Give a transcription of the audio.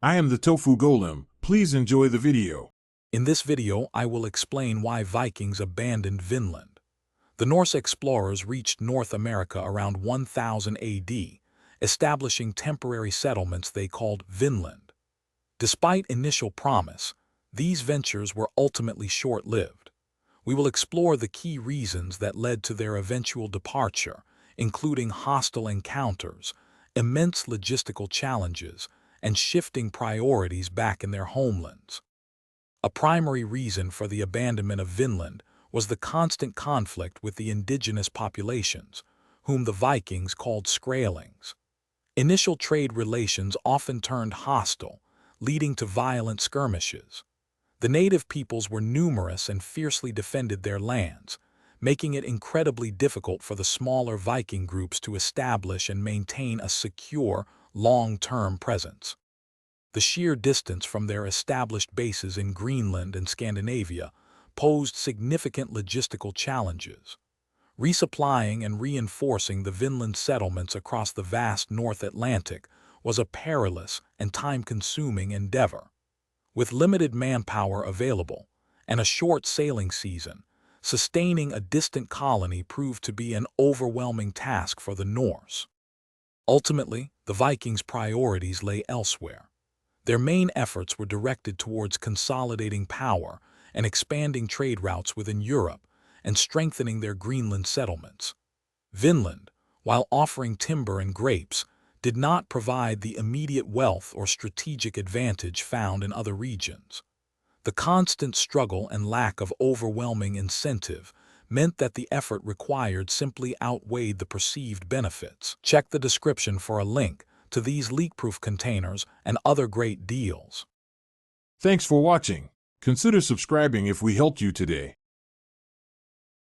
I am the Tofu Golem. Please enjoy the video. In this video, I will explain why Vikings abandoned Vinland. The Norse explorers reached North America around 1000 AD, establishing temporary settlements they called Vinland. Despite initial promise, these ventures were ultimately short-lived. We will explore the key reasons that led to their eventual departure, including hostile encounters, immense logistical challenges, and shifting priorities back in their homelands. A primary reason for the abandonment of Vinland was the constant conflict with the indigenous populations, whom the Vikings called Skrælings. Initial trade relations often turned hostile, leading to violent skirmishes. The native peoples were numerous and fiercely defended their lands, making it incredibly difficult for the smaller Viking groups to establish and maintain a secure, long-term presence. The sheer distance from their established bases in Greenland and Scandinavia posed significant logistical challenges. Resupplying and reinforcing the Vinland settlements across the vast North Atlantic was a perilous and time-consuming endeavor. With limited manpower available and a short sailing season, sustaining a distant colony proved to be an overwhelming task for the Norse. Ultimately, the Vikings' priorities lay elsewhere. Their main efforts were directed towards consolidating power and expanding trade routes within Europe and strengthening their Greenland settlements. Vinland, while offering timber and grapes, did not provide the immediate wealth or strategic advantage found in other regions. The constant struggle and lack of overwhelming incentive meant that the effort required simply outweighed the perceived benefits. Check the description for a link to these leak-proof containers and other great deals. Thanks for watching. Consider subscribing if we helped you today.